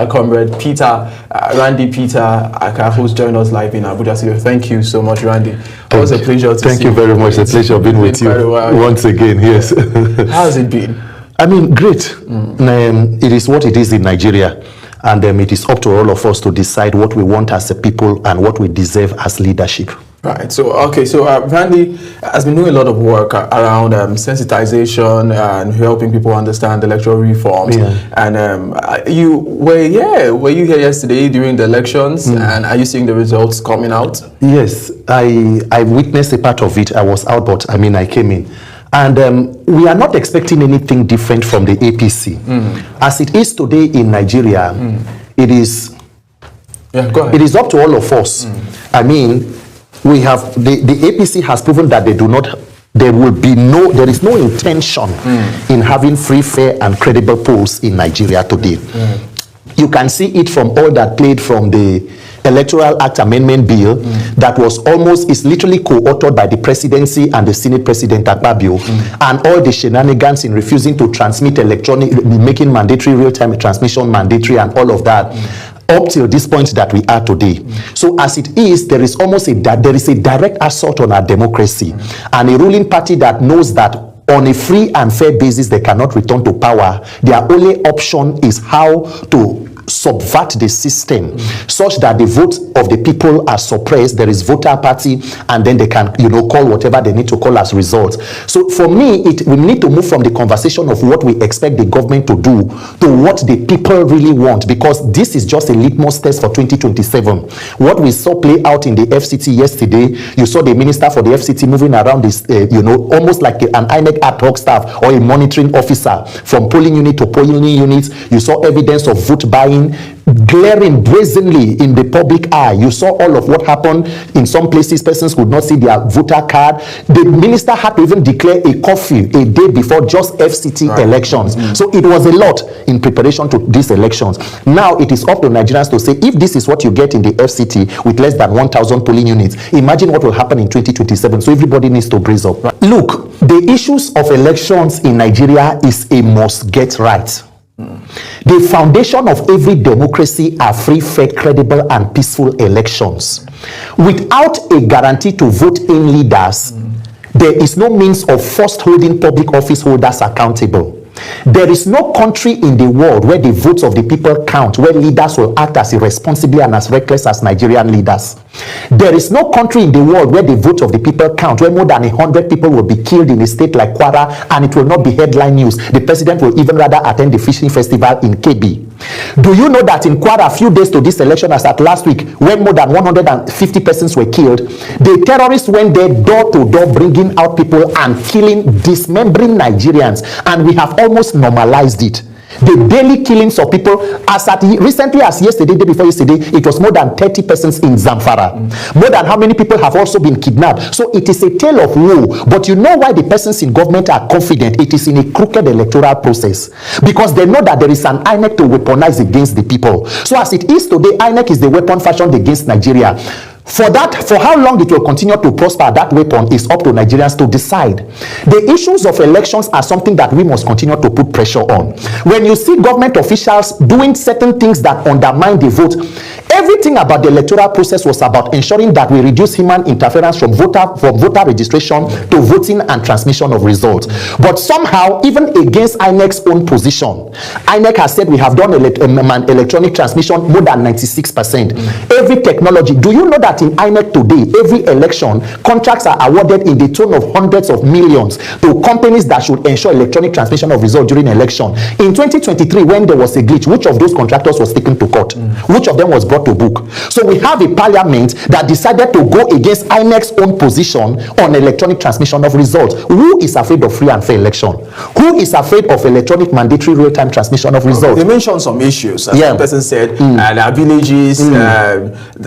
Comrade Peter, Randy Peter Aka, who's joined us live in Abuja Studio. Thank you so much, Randy. It was a pleasure to see you. Thank you very much. It's a pleasure being with you once again. Yes. How has it been? I mean, great. It is what it is in Nigeria. And it is up to all of us to decide what we want as a people and what we deserve as leadership. Right. So, okay. So, Randy has been doing a lot of work around sensitization and helping people understand electoral reforms. Yeah. And were you here yesterday during the elections? And are you seeing the results coming out? Yes, I witnessed a part of it. I was out, but I came in. And we are not expecting anything different from the APC. As it is today in Nigeria, it is. Yeah, go ahead. It is up to all of us. We have the APC has proven that there is no intention in having free, fair and credible polls in Nigeria today. You can see it from all that played from the Electoral Act Amendment Bill that is literally co-authored by the presidency and the Senate President Akpabio, and all the shenanigans in refusing to transmit making mandatory real-time transmission mandatory and all of that. Up till this point that we are today. So as it is, there is a direct assault on our democracy, and a ruling party that knows that on a free and fair basis they cannot return to power. Their only option is how to subvert the system such that the votes of the people are suppressed. There is voter party, and then they can call whatever they need to call as results. So for me, we need to move from the conversation of what we expect the government to do to what the people really want, because this is just a litmus test for 2027. What we saw play out in the FCT yesterday, you saw the minister for the FCT moving around this almost like an INEC ad hoc staff or a monitoring officer from polling unit to polling unit. You saw evidence of vote buying glaring brazenly in the public eye. You saw all of what happened. In some places, persons could not see their voter card. The minister had to even declare a curfew a day before just FCT elections. So it was a lot in preparation to these elections. Now it is up to Nigerians to say, if this is what you get in the FCT with less than 1,000 polling units, imagine what will happen in 2027. So everybody needs to brace up. Look, the issues of elections in Nigeria is a must get right. The foundation of every democracy are free, fair, credible, and peaceful elections. Without a guarantee to vote in leaders, there is no means of first holding public office holders accountable. There is no country in the world where the votes of the people count, where leaders will act as irresponsibly and as reckless as Nigerian leaders. There is no country in the world where the votes of the people count, where more than 100 people will be killed in a state like Kwara, and it will not be headline news. The president will even rather attend the fishing festival in KB. Do you know that in Kwara, a few days to this election, as at last week, when more than 150 persons were killed, the terrorists went there door to door, bringing out people and killing, dismembering Nigerians, and we have almost normalized it. The daily killings of people, as at recently as yesterday, day before yesterday, it was more than 30 persons in Zamfara. More than how many people have also been kidnapped. So it is a tale of woe. But you know why the persons in government are confident? It is in a crooked electoral process. Because they know that there is an INEC to weaponize against the people. So as it is today, INEC is the weapon fashioned against Nigeria. For how long it will continue to prosper, that weapon is up to Nigerians to decide. The issues of elections are something that we must continue to put pressure on. When you see government officials doing certain things that undermine the vote, everything about the electoral process was about ensuring that we reduce human interference from voter registration to voting and transmission of results. But somehow, even against INEC's own position, INEC has said we have done electronic transmission more than 96%. Every technology, do you know that in INEC today, every election, contracts are awarded in the tune of hundreds of millions to companies that should ensure electronic transmission of results during election. In 2023, when there was a glitch, which of those contractors was taken to court? Which of them was brought to book? So we have a parliament that decided to go against INEC's own position on electronic transmission of results. Who is afraid of free and fair election? Who is afraid of electronic mandatory real-time transmission of results? They mentioned some issues, as the person said, there are villages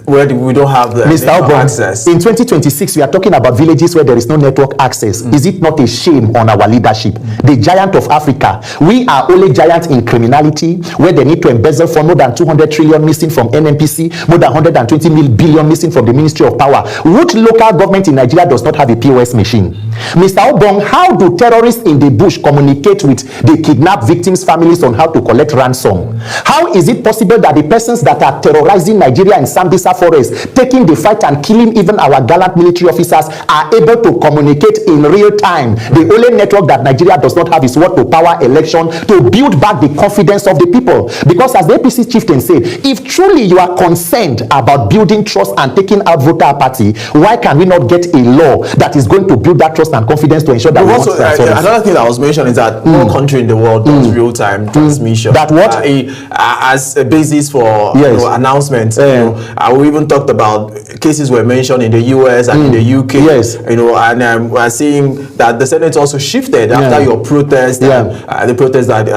where we don't have the Mr. network Obon, access. In 2026, we are talking about villages where there is no network access. Is it not a shame on our leadership? The giant of Africa. We are only giants in criminality, where they need to embezzle for more than 200 trillion missing from NNPC, more than 120 billion missing from the Ministry of Power. Which local government in Nigeria does not have a POS machine? Mr. Obong, how do terrorists in the bush communicate with the kidnapped victims' families on how to collect ransom? How is it possible that the persons that are terrorizing Nigeria in Sambisa forest, taking the fight and killing even our gallant military officers, are able to communicate in real time? The only network that Nigeria does not have is what to power election, to build back the confidence of the people. Because as the APC chieftain said, if truly you are concerned about building trust and taking out voter apathy, why can we not get a law that is going to build that trust and confidence to ensure that also, another thing that was mentioned is that no country in the world does real-time transmission. That what? As a basis for announcements. We even talked about cases were mentioned in the US and in the UK. Yes. And we're seeing that the Senate also shifted after your protest, the protest that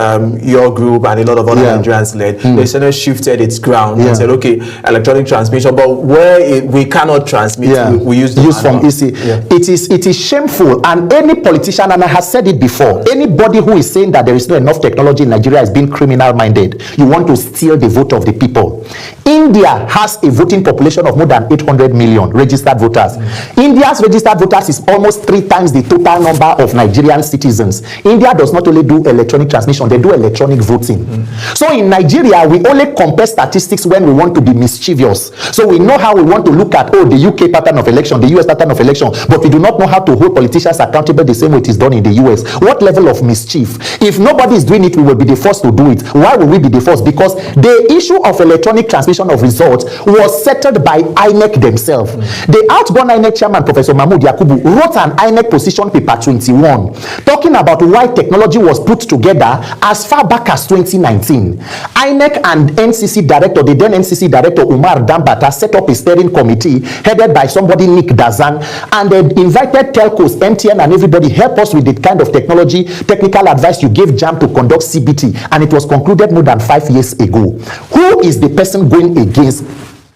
your group and a lot of other Nigerians led. The Senate shifted its ground and said, okay, electronic transmission, but where we cannot transmit, we use from EC. It is shameful, and any politician, and I have said it before, anybody who is saying that there is not enough technology in Nigeria is being criminal minded. You want to steal the vote of the people. India has a voting population of more than 800 million registered voters. India's registered voters is almost 3 times the total number of Nigerian citizens. India does not only do electronic transmission, they do electronic voting. So in Nigeria, we only compare statistics when we want to be mischievous. So we know how we want to look at, the UK pattern of election, the US pattern of election, but we do not know how to hold politicians accountable the same way it is done in the US. What level of mischief? If nobody is doing it, we will be the first to do it. Why will we be the first? Because the issue of electronic transmission of results was settled by INEC themselves. The outgone INEC chairman, Professor Mahmoud Yakubu, wrote an INEC position paper 21 talking about why technology was put together as far back as 2019. INEC and NCC director, the then NCC director Umar Dambata, set up a steering committee headed by somebody Nick Dazan, and they invited telcos, MTN and everybody, help us with the kind of technology, technical advice you gave JAM to conduct CBT, and it was concluded more than 5 years ago. Who is the person going against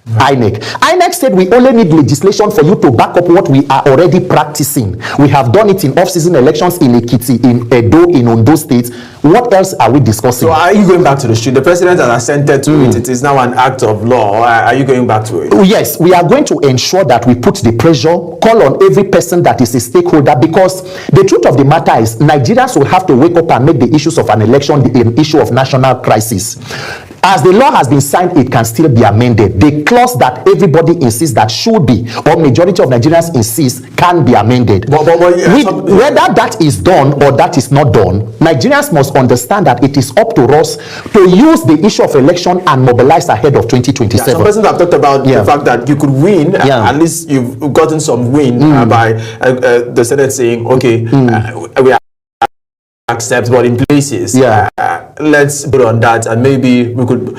INEC? INEC said we only need legislation for you to back up what we are already practicing. We have done it in off-season elections in Ekiti, in Edo, in Ondo states. What else are we discussing? So are you going back to the street? The president has assented to it. It is now an act of law. Are you going back to it? Yes, we are going to ensure that we put the pressure, call on every person that is a stakeholder, because the truth of the matter is Nigerians will have to wake up and make the issues of an election an issue of national crisis. As the law has been signed, it can still be amended. The clause that everybody insists that should be, or majority of Nigerians insist, can be amended. Whether that is done or that is not done, Nigerians must understand that it is up to us to use the issue of election and mobilize ahead of 2027. Some persons have talked about the fact that you could win, at least you've gotten some win by the Senate saying, okay, we are accept, but in places, let's put on that, and maybe we could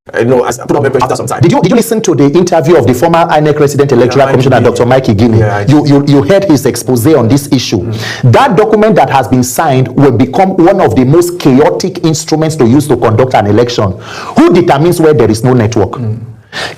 put up after some time. Did you listen to the interview of the former INEC resident electoral commissioner, Dr. Mikey Guinea? You heard his expose on this issue. That document that has been signed will become one of the most chaotic instruments to use to conduct an election. Who determines where there is no network?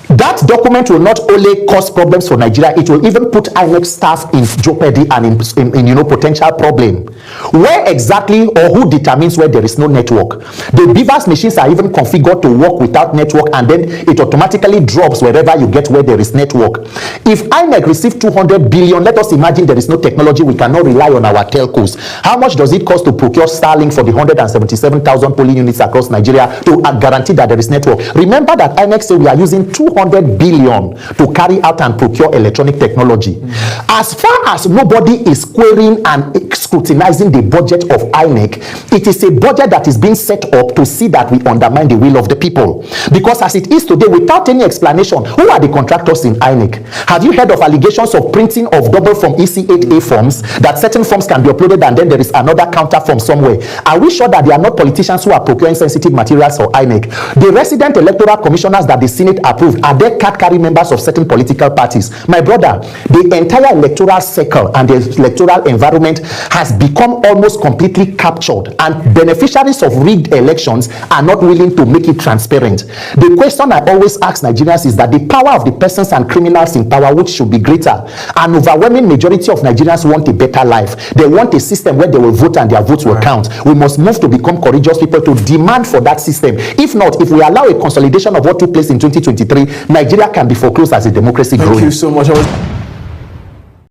That document will not only cause problems for Nigeria, it will even put INEC staff in jeopardy and in potential problem. Where exactly or who determines where there is no network? The Beavers machines are even configured to work without network, and then it automatically drops wherever you get where there is network. If INEC received 200 billion, let us imagine there is no technology, we cannot rely on our telcos. How much does it cost to procure Starlink for the 177,000 polling units across Nigeria to guarantee that there is network? Remember that INEC say we are using 200 billion to carry out and procure electronic technology. As far as nobody is querying and scrutinizing the budget of INEC, it is a budget that is being set up to see that we undermine the will of the people. Because as it is today, without any explanation, who are the contractors in INEC? Have you heard of allegations of printing of double form EC8A forms, that certain forms can be uploaded and then there is another counter form somewhere? Are we sure that they are not politicians who are procuring sensitive materials for INEC? The resident electoral commissioners that the Senate approved, are they card-carrying members of certain political parties? My brother, the entire electoral circle and the electoral environment has become almost completely captured, and beneficiaries of rigged elections are not willing to make it transparent. The question I always ask Nigerians is that the power of the persons and criminals in power, which should be greater, an overwhelming majority of Nigerians want a better life. They want a system where they will vote and their votes will count. We must move to become courageous people to demand for that system. If not, if we allow a consolidation of what took place in 2023, Nigeria can be foreclosed as a democracy growing. Thank you so much.